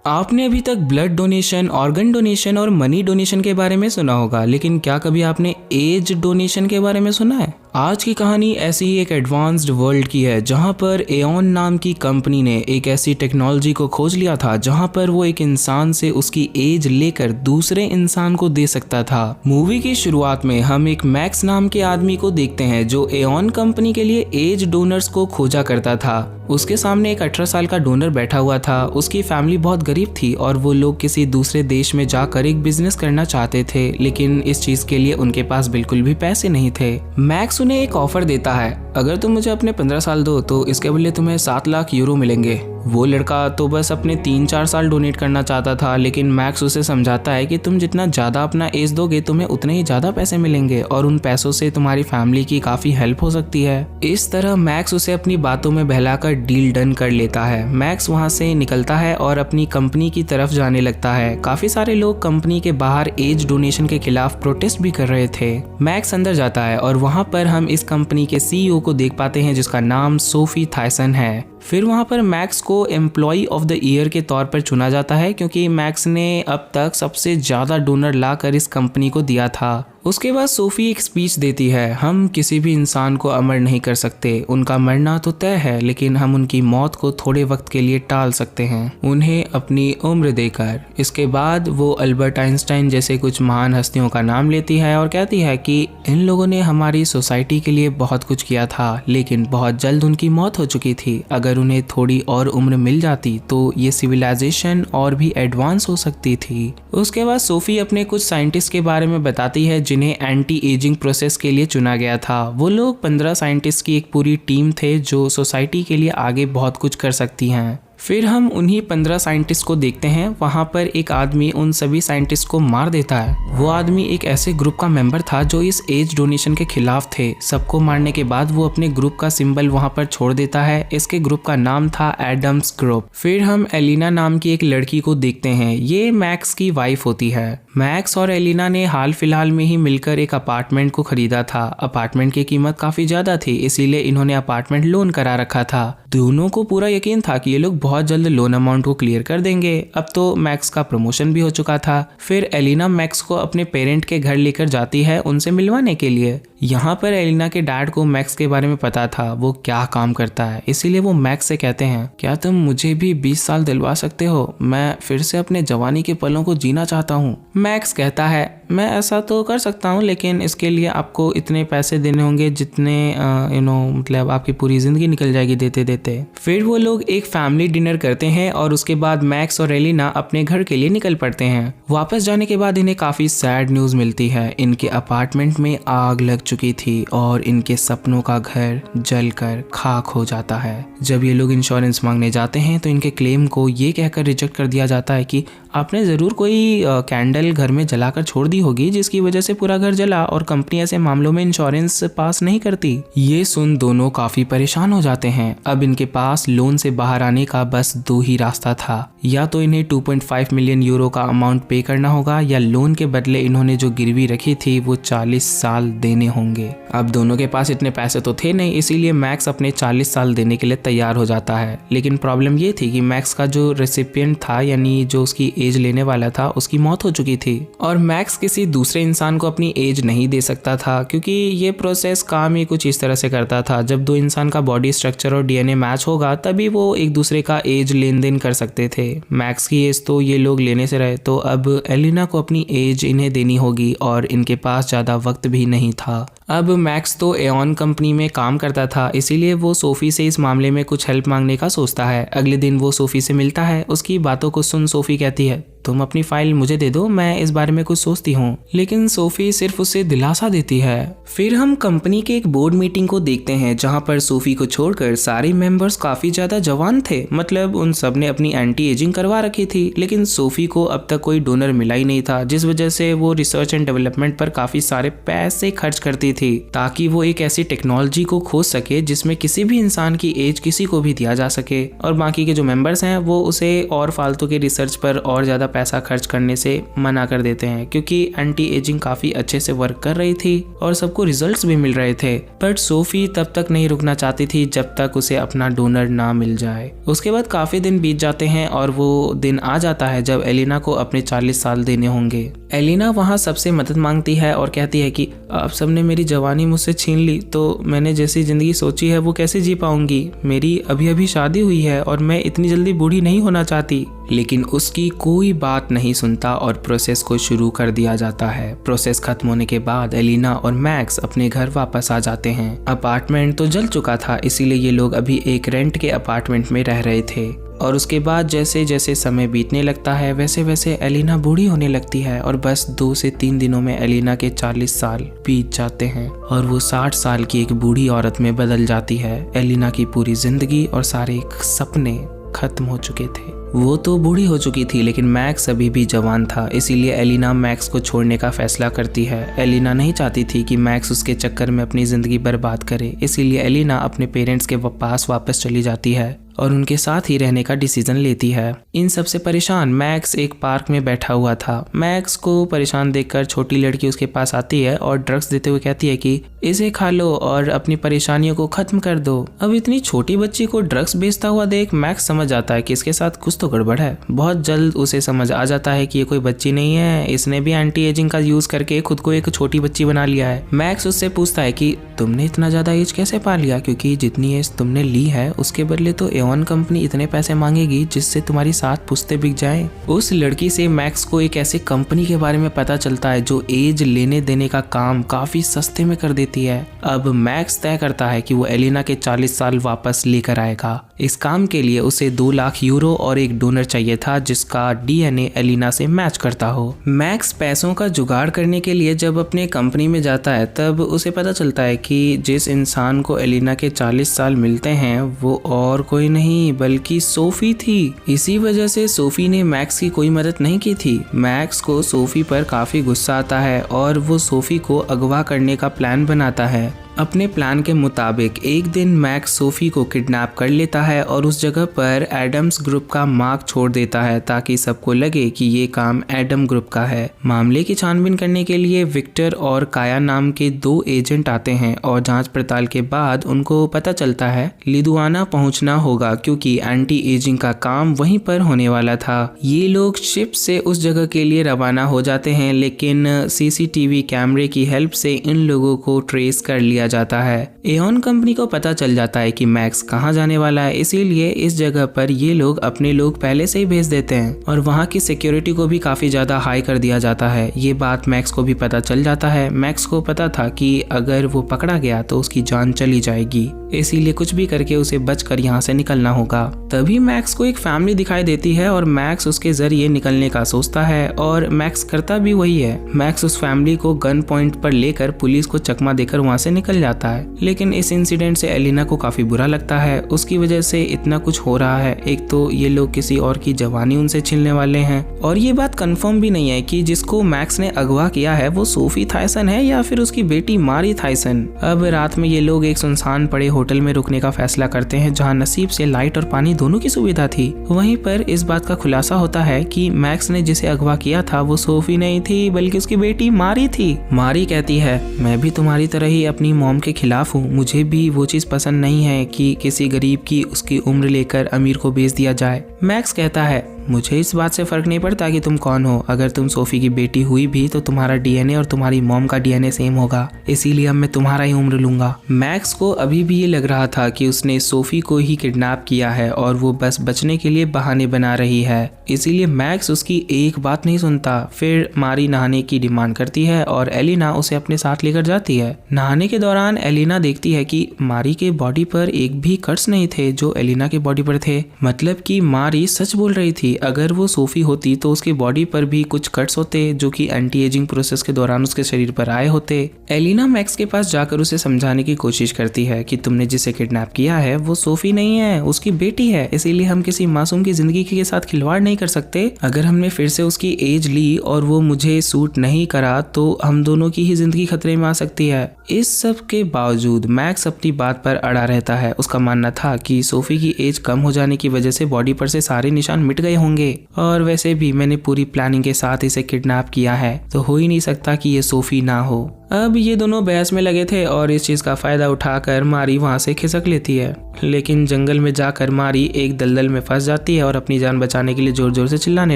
आपने अभी तक ब्लड डोनेशन, ऑर्गन डोनेशन और मनी डोनेशन के बारे में सुना होगा, लेकिन क्या कभी आपने एज डोनेशन के बारे में सुना है? आज की कहानी ऐसी ही एक एडवांस्ड वर्ल्ड की है जहां पर एओन नाम की कंपनी ने एक ऐसी टेक्नोलॉजी को खोज लिया था जहां पर वो एक इंसान से उसकी एज लेकर दूसरे इंसान को दे सकता था। मूवी की शुरुआत में हम एक मैक्स नाम के आदमी को देखते हैं जो एओन कंपनी के लिए एज डोनर्स को खोजा करता था। उसके सामने एक 18 साल का डोनर बैठा हुआ था। उसकी फैमिली बहुत गरीब थी और वो लोग किसी दूसरे देश में जाकर एक बिजनेस करना चाहते थे, लेकिन इस चीज के लिए उनके पास बिल्कुल भी पैसे नहीं थे। मैक्स उन्हें एक ऑफर देता है, अगर तुम मुझे अपने 15 साल दो तो इसके बदले तुम्हें 7 लाख यूरो मिलेंगे। वो लड़का तो बस अपने 3-4 साल डोनेट करना चाहता था, लेकिन मैक्स उसे समझाता है कि तुम जितना ज़्यादा अपना एज दोगे तुम्हें उतने ही ज़्यादा पैसे मिलेंगे और उन पैसों से तुम्हारी फैमिली की काफ़ी हेल्प हो सकती है। इस तरह मैक्स उसे अपनी बातों में बहलाकर डील डन कर लेता है। मैक्स वहाँ से निकलता है और अपनी कंपनी की तरफ जाने लगता है। काफ़ी सारे लोग कंपनी के बाहर एज डोनेशन के खिलाफ प्रोटेस्ट भी कर रहे थे। मैक्स अंदर जाता है और वहाँ पर हम इस कंपनी के CEO को देख पाते हैं जिसका नाम सोफी थायसन है। फिर वहाँ पर मैक्स को एम्प्लॉय ऑफ द ईयर के तौर पर चुना जाता है क्योंकि मैक्स ने अब तक सबसे ज़्यादा डोनर लाकर इस कंपनी को दिया था। उसके बाद सोफी एक स्पीच देती है, हम किसी भी इंसान को अमर नहीं कर सकते, उनका मरना तो तय है लेकिन हम उनकी मौत को थोड़े वक्त के लिए टाल सकते हैं, उन्हें अपनी उम्र देकर। इसके बाद वो अल्बर्ट आइंस्टाइन जैसे कुछ महान हस्तियों का नाम लेती है और कहती है कि इन लोगों ने हमारी सोसाइटी के लिए बहुत कुछ किया था लेकिन बहुत जल्द उनकी मौत हो चुकी थी। अगर उन्हें थोड़ी और उम्र मिल जाती तो ये सिविलाइजेशन और भी एडवांस हो सकती थी। उसके बाद सोफी अपने कुछ साइंटिस्ट के बारे में बताती है जिन्हें एंटी एजिंग प्रोसेस के लिए चुना गया था। वो लोग 15 साइंटिस्ट की एक पूरी टीम थे जो सोसाइटी के लिए आगे बहुत कुछ कर सकती हैं। फिर हम उन्हीं 15 साइंटिस्ट को देखते हैं। वहाँ पर एक आदमी उन सभी साइंटिस्ट को मार देता है। वो आदमी एक ऐसे ग्रुप का मेंबर था जो इस एज डोनेशन के खिलाफ थे। सबको मारने के बाद वो अपने ग्रुप का सिंबल वहाँ पर छोड़ देता है। इसके ग्रुप का नाम था एडम्स ग्रुप। फिर हम एलिना नाम की एक लड़की को देखते हैं। ये मैक्स की वाइफ होती है। मैक्स और एलिना ने हाल फिलहाल में ही मिलकर एक अपार्टमेंट को खरीदा था। अपार्टमेंट की कीमत काफी ज्यादा थी, इसीलिए इन्होंने अपार्टमेंट लोन करा रखा था। दोनों को पूरा यकीन था कि ये लोग बहुत जल्द लोन अमाउंट को क्लियर कर देंगे। अब तो मैक्स का प्रमोशन भी हो चुका था। फिर एलिना मैक्स को अपने पेरेंट के घर लेकर जाती है उनसे मिलवाने के लिए। यहाँ पर एलिना के डैड को मैक्स के बारे में पता था वो क्या काम करता है, इसीलिए वो मैक्स से कहते हैं, क्या तुम मुझे भी 20 साल दिलवा सकते हो? मैं फिर से अपने जवानी के पलों को जीना चाहता हूँ। मैक्स कहता है, मैं ऐसा तो कर सकता हूँ लेकिन इसके लिए आपको इतने पैसे देने होंगे जितने मतलब आपकी पूरी जिंदगी निकल जाएगी देते देते। फिर वो लोग एक फैमिली डिनर करते हैं और उसके बाद मैक्स और एलिना अपने घर के लिए निकल पड़ते हैं। वापस जाने के बाद इन्हें काफी सैड न्यूज मिलती है। इनके अपार्टमेंट में आग लग चुकी थी और इनके सपनों का घर जलकर खाक हो जाता है। जब ये लोग इंश्योरेंस मांगने जाते हैं तो इनके क्लेम को ये कहकर रिजेक्ट कर दिया जाता है कि आपने जरूर कोई कैंडल घर में जलाकर छोड़ दी होगी जिसकी वजह से पूरा घर जला और कंपनी ऐसे मामलों में इंश्योरेंस पास नहीं करती। ये सुन दोनों काफी परेशान हो जाते हैं। अब इनके पास लोन से बाहर आने का बस 2 ही रास्ता था, या तो इन्हें 2.5 मिलियन यूरो का अमाउंट पे करना होगा या लोन के बदले इन्होंने जो गिरवी रखी थी वो 40 साल देने होंगे। अब दोनों के पास इतने पैसे तो थे नहीं, इसीलिए मैक्स अपने 40 साल देने के लिए तैयार हो जाता है। लेकिन प्रॉब्लम ये थी कि मैक्स का जो रेसिपिएंट था यानी जो उसकी एज लेने वाला था उसकी मौत हो चुकी थी और मैक्स किसी दूसरे इंसान को अपनी एज नहीं दे सकता था क्योंकि ये प्रोसेस काम ही कुछ इस तरह से करता था, जब 2 इंसान का बॉडी स्ट्रक्चर और DNA मैच होगा तभी वो एक दूसरे का एज लेन देन कर सकते थे। मैक्स की एज तो ये लोग लेने से रहे, तो अब एलिना को अपनी एज इन्हें देनी होगी और इनके पास ज्यादा वक्त भी नहीं था। अब मैक्स तो एओन कंपनी में काम करता था, इसीलिए वो सोफी से इस मामले में कुछ हेल्प मांगने का सोचता है। अगले दिन वो सोफी से मिलता है। उसकी बातों को सुन सोफी कहती है, तुम अपनी फाइल मुझे दे दो, मैं इस बारे में कुछ सोचती हूँ। लेकिन सोफी सिर्फ उसे दिलासा देती है। फिर हम कंपनी के एक बोर्ड मीटिंग को देखते हैं जहाँ पर सोफी को छोड़कर सारे मेंबर्स काफी ज्यादा जवान थे, मतलब उन सब ने अपनी एंटी एजिंग करवा रखी थी। लेकिन सोफी को अब तक कोई डोनर मिला ही नहीं था, जिस वजह से वो रिसर्च एंड डेवलपमेंट पर काफी सारे पैसे खर्च करती थी ताकि वो एक ऐसी टेक्नोलॉजी को खोज सके जिसमें किसी भी इंसान की एज किसी को भी दिया जा सके और बाकी के जो मेंबर्स हैं वो उसे और फालतू के रिसर्च पर और ज्यादा पैसा खर्च करने से मना कर देते हैं क्योंकि एंटी एजिंग काफी अच्छे से वर्क कर रही थी और सबको रिजल्ट्स भी मिल रहे थे। बट सोफी तब तक नहीं रुकना चाहती थी जब तक उसे अपना डोनर ना मिल जाए। उसके बाद काफी दिन बीत जाते हैं और वो दिन आ जाता है जब एलिना को अपने 40 साल देने होंगे। एलिना वहाँ सबसे मदद मांगती है और कहती है कि आप सबने मेरी जवानी मुझसे छीन ली तो मैंने जैसी जिंदगी सोची है वो कैसे जी पाऊंगी। मेरी अभी अभी शादी हुई है और मैं इतनी जल्दी बूढ़ी नहीं होना चाहती। लेकिन उसकी कोई बात नहीं सुनता और प्रोसेस को शुरू कर दिया जाता है। प्रोसेस खत्म होने के बाद एलिना और मैक्स अपने घर वापस आ जाते हैं। अपार्टमेंट तो जल चुका था, इसीलिए ये लोग अभी एक रेंट के अपार्टमेंट में रह रहे थे। और उसके बाद जैसे जैसे समय बीतने लगता है वैसे वैसे एलिना बूढ़ी होने लगती है और बस 2 से 3 दिनों में एलिना के 40 साल बीत जाते हैं और वो 60 साल की एक बूढ़ी औरत में बदल जाती है। एलिना की पूरी जिंदगी और सारे सपने खत्म हो चुके थे। वो तो बूढ़ी हो चुकी थी लेकिन मैक्स अभी भी जवान था, इसीलिए एलिना मैक्स को छोड़ने का फैसला करती है। एलिना नहीं चाहती थी कि मैक्स उसके चक्कर में अपनी जिंदगी बर्बाद करे, इसीलिए एलिना अपने पेरेंट्स के पास वापस चली जाती है और उनके साथ ही रहने का डिसीजन लेती है। इन सब से परेशान मैक्स एक पार्क में बैठा हुआ था। मैक्स को परेशान देखकर छोटी लड़की उसके पास आती है और ड्रग्स देते हुए कहती है कि इसे खा लो और अपनी परेशानियों को खत्म कर दो। अब इतनी छोटी बच्ची को ड्रग्स बेचता हुआ देख मैक्स समझ जाता है कि इसके साथ कुछ तो गड़बड़ है। बहुत जल्द उसे समझ आ जाता है कि ये कोई बच्ची नहीं है, इसने भी एंटी एजिंग का यूज करके खुद को एक छोटी बच्ची बना लिया है। मैक्स उससे पूछता है कि तुमने इतना ज्यादा एज कैसे पा लिया, क्योंकि जितनी एज तुमने ली है उसके बदले तो एऑन कंपनी इतने पैसे मांगेगी जिससे तुम्हारी 7 पुश्तें बिक जाएं। उस लड़की से मैक्स को एक ऐसी कंपनी के बारे में पता चलता है जो एज लेने देने का काम काफी सस्ते में कर देती है। अब मैक्स तय करता है कि वो एलिना के 40 साल वापस लेकर आएगा। इस काम के लिए उसे 2 लाख यूरो और एक डोनर चाहिए था जिसका डीएनए एलिना से मैच करता हो। मैक्स पैसों का जुगाड़ करने के लिए जब अपने कंपनी में जाता है तब उसे पता चलता है कि जिस इंसान को एलिना के 40 साल मिलते हैं वो और कोई नहीं बल्कि सोफी थी। इसी वजह से सोफी ने मैक्स की कोई मदद नहीं की थी। मैक्स को सोफी पर काफी गुस्सा आता है और वो सोफी को अगवा करने का प्लान बनाता है। अपने प्लान के मुताबिक एक दिन मैक्स सोफी को किडनैप कर लेता है और उस जगह पर एडम्स ग्रुप का मार्क छोड़ देता है ताकि सबको लगे कि ये काम एडम ग्रुप का है। मामले की छानबीन करने के लिए विक्टर और काया नाम के 2 एजेंट आते हैं और जांच पड़ताल के बाद उनको पता चलता है लिथुआना पहुंचना होगा क्योंकि एंटी एजिंग का काम वहीं पर होने वाला था। ये लोग शिप से उस जगह के लिए रवाना हो जाते हैं लेकिन सीसीटीवी कैमरे की हेल्प से इन लोगों को ट्रेस कर लिया जाता है। एऑन कंपनी को पता चल जाता है कि मैक्स कहां जाने वाला है, इसीलिए इस जगह पर ये लोग अपने लोग पहले से ही भेज देते हैं और वहां की सिक्योरिटी को भी काफी ज्यादा हाई कर दिया जाता है। ये बात मैक्स को भी पता चल जाता है। मैक्स को पता था कि अगर वो पकड़ा गया तो उसकी जान चली जाएगी, इसीलिए कुछ भी करके उसे बचकर यहाँ से निकलना होगा। तभी मैक्स को एक फैमिली दिखाई देती है और मैक्स उसके जरिए निकलने का सोचता है और मैक्स करता भी वही है। मैक्स उस फैमिली को गन पॉइंट पर लेकर पुलिस को चकमा देकर वहां से निकल जाता है। लेकिन इस इंसिडेंट से एलिना को काफी बुरा लगता है। उसकी वजह से इतना कुछ हो रहा है। एक तो ये लोग किसी और की जवानी उनसे छीनने वाले हैं और ये बात कंफर्म भी नहीं है कि जिसको मैक्स ने अगवा किया है वो सोफी थायसन है या फिर उसकी बेटी मारी थायसन। अब रात में ये लोग एक सुनसान पड़े होटल में रुकने का फैसला करते हैं जहाँ नसीब से लाइट और पानी दोनों की सुविधा थी। वहीं पर इस बात का खुलासा होता है कि मैक्स ने जिसे अगवा किया था वो सोफी नहीं थी बल्कि उसकी बेटी मारी थी। मारी कहती है मैं भी तुम्हारी तरह ही अपनी मॉम के खिलाफ हूँ। मुझे भी वो चीज पसंद नहीं है कि किसी गरीब की उसकी उम्र लेकर अमीर को बेच दिया जाए। मैक्स कहता है मुझे इस बात से फर्क नहीं पड़ता कि तुम कौन हो। अगर तुम सोफी की बेटी हुई भी तो तुम्हारा डीएनए और तुम्हारी मॉम का डीएनए सेम होगा, इसीलिए अब मैं तुम्हारा ही उम्र लूंगा। मैक्स को अभी भी ये लग रहा था कि उसने सोफी को ही किडनैप किया है और वो बस बचने के लिए बहाने बना रही है, इसीलिए मैक्स उसकी एक बात नहीं सुनता। फिर मारी नहाने की डिमांड करती है और एलिना उसे अपने साथ लेकर जाती है। नहाने के दौरान एलिना देखती है कि मारी के बॉडी पर एक भी कट्स नहीं थे जो एलिना के बॉडी पर थे। मतलब कि मारी सच बोल रही थी। अगर वो सोफी होती तो उसके बॉडी पर भी कुछ कट्स होते जो कि एंटी एजिंग प्रोसेस के दौरान उसके शरीर पर आए होते। एलिना मैक्स के पास जाकर उसे समझाने की कोशिश करती है कि तुमने जिसे किडनैप किया है वो सोफी नहीं है, उसकी बेटी है, इसीलिए हम किसी मासूम की जिंदगी के साथ खिलवाड़ नहीं कर सकते। अगर हमने फिर से उसकी एज ली और वो मुझे सूट नहीं करा तो हम दोनों की ही जिंदगी खतरे में आ सकती है। इस सब के बावजूद मैक्स अपनी बात पर अड़ा रहता है। उसका मानना था कि सोफी की एज कम हो जाने की वजह से बॉडी पर से सारे निशान मिट गए होंगे, और वैसे भी मैंने पूरी प्लानिंग के साथ इसे किडनैप किया है, तो हो ही नहीं सकता कि ये सोफी ना हो। अब ये दोनों बहस में लगे थे और इस चीज का फायदा उठाकर मारी वहां से खिसक लेती है, लेकिन जंगल में जाकर मारी एक दलदल में फंस जाती है और अपनी जान बचाने के लिए जोर जोर से चिल्लाने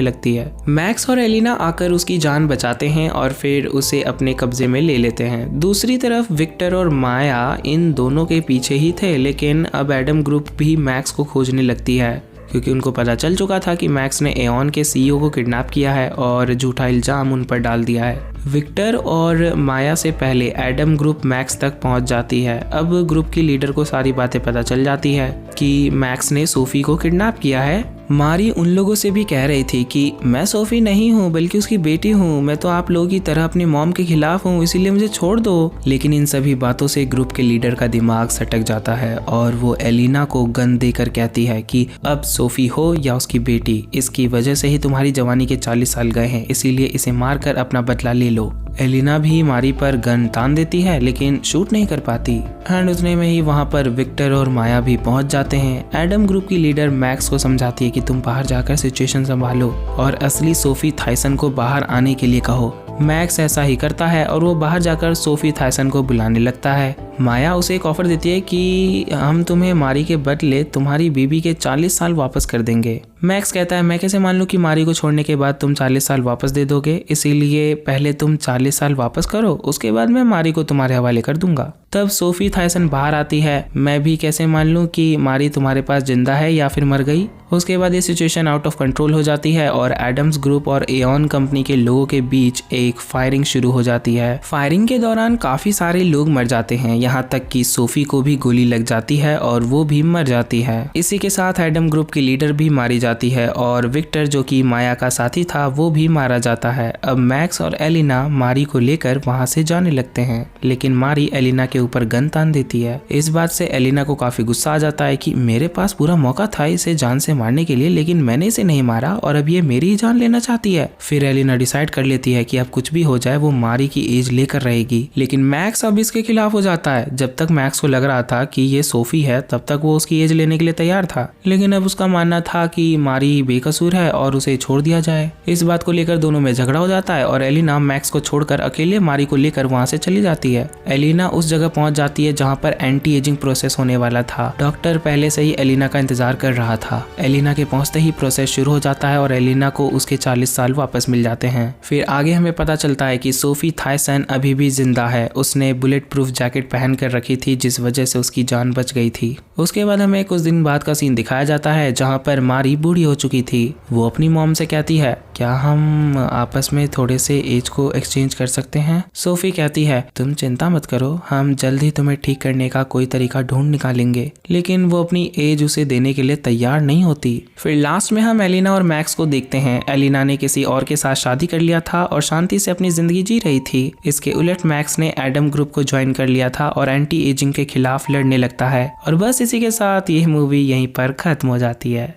लगती है। मैक्स और एलिना आकर उसकी जान बचाते हैं और फिर उसे अपने कब्जे में ले लेते हैं। दूसरी तरफ विक्टर और माया इन दोनों के पीछे ही थे, लेकिन अब एडम ग्रुप भी मैक्स को खोजने लगती है, क्योंकि उनको पता चल चुका था कि मैक्स ने एऑन के सीईओ को किडनैप किया है और झूठा इल्जाम उन पर डाल दिया है। विक्टर और माया से पहले एडम ग्रुप मैक्स तक पहुंच जाती है। अब ग्रुप की लीडर को सारी बातें पता चल जाती है कि मैक्स ने सोफी को किडनैप किया है। मारी उन लोगों से भी कह रही थी कि मैं सोफी नहीं हूँ बल्कि उसकी बेटी हूँ, मैं तो आप लोगों की तरह अपनी मॉम के खिलाफ हूँ, इसीलिए मुझे छोड़ दो। लेकिन इन सभी बातों से ग्रुप के लीडर का दिमाग सटक जाता है और वो एलिना को गन देकर कहती है कि अब सोफी हो या उसकी बेटी, इसकी वजह से ही तुम्हारी जवानी के 40 साल गए हैं, इसीलिए इसे मारकर अपना बदला ले लो। एलिना भी मारी पर गन तान देती है लेकिन शूट नहीं कर पाती। एंड उतने में ही वहां पर विक्टर और माया भी पहुंच जाते हैं। एडम ग्रुप की लीडर मैक्स को समझाती है कि तुम बाहर जाकर सिचुएशन संभालो और असली सोफी थायसन को बाहर आने के लिए कहो। मैक्स ऐसा ही करता है और वो बाहर जाकर सोफी थायसन को बुलाने लगता है। माया उसे एक ऑफर देती है कि हम तुम्हें मारी के बदले तुम्हारी बीबी के 40 साल वापस कर देंगे। मैक्स कहता है मैं कैसे मान लूं कि मारी को छोड़ने के बाद तुम 40 साल वापस दे दोगे, इसीलिए पहले तुम 40 साल वापस करो, उसके बाद मैं मारी को तुम्हारे हवाले कर दूंगा। तब सोफी थायसन बाहर आती है। मैं भी कैसे मान लूं कि मारी तुम्हारे पास जिंदा है या फिर मर गई। उसके बाद ये सिचुएशन आउट ऑफ कंट्रोल हो जाती है और एडम्स ग्रुप और एऑन कंपनी के लोगों के बीच एक फायरिंग शुरू हो जाती है। फायरिंग के दौरान काफी सारे लोग मर जाते हैं, यहाँ तक कि सोफी को भी गोली लग जाती है और वो भी मर जाती है। इसी के साथ एडम ग्रुप की लीडर भी मारी जाती है और विक्टर जो कि माया का साथी था वो भी मारा जाता है। अब मैक्स और एलिना मारी को लेकर वहां से जाने लगते हैं, लेकिन मारी एलिना के ऊपर गन तान देती है। इस बात से एलिना को काफी गुस्सा आ जाता है कि मेरे पास पूरा मौका था इसे जान से मारने के लिए, लेकिन मैंने इसे नहीं मारा और अब ये मेरी ही जान लेना चाहती है। फिर एलिना डिसाइड कर लेती है कि अब कुछ भी हो जाए वो मारी की एज लेकर रहेगी। लेकिन मैक्स अब इसके खिलाफ हो जाता है। जब तक मैक्स को लग रहा था कि ये सोफी है तब तक वो उसकी एज लेने के लिए तैयार था, लेकिन अब उसका मानना था कि मारी बेकसूर है और उसे छोड़ दिया जाए। इस बात को लेकर दोनों में झगड़ा हो जाता है और एलिना मैक्स को छोड़कर अकेले मारी को लेकर वहां से चली जाती है। एलिना उस जगह पहुंच जाती है जहां पर एंटी एजिंग प्रोसेस होने वाला था। डॉक्टर पहले से ही एलिना का इंतजार कर रहा था। एलिना के पहुंचते ही प्रोसेस शुरू हो जाता है और एलिना को उसके 40 साल वापस मिल जाते हैं। फिर आगे हमें पता चलता है कि सोफी थायसन अभी भी जिंदा है। उसने बुलेट प्रूफ जैकेट पहन कर रखी थी जिस वजह से उसकी जान बच गई थी। उसके बाद हमें कुछ दिन बाद का सीन दिखाया जाता है जहां पर मारी बूढ़ी हो चुकी थी। वो अपनी मॉम से कहती है क्या हम आपस में थोड़े से एज को एक्सचेंज कर सकते हैं। सोफी कहती है तुम चिंता मत करो, हम जल्द ही तुम्हें ठीक करने का कोई तरीका ढूंढ निकालेंगे। लेकिन वो अपनी एज उसे देने के लिए तैयार नहीं होती। फिर लास्ट में हम एलिना और मैक्स को देखते हैं। एलिना ने किसी और के साथ शादी कर लिया था और शांति से अपनी जिंदगी जी रही थी। इसके उलट मैक्स ने एडम ग्रुप को ज्वाइन कर लिया था और एंटी एजिंग के खिलाफ लड़ने लगता है। और बस इसी के साथ यह मूवी यहीं पर खत्म हो जाती है।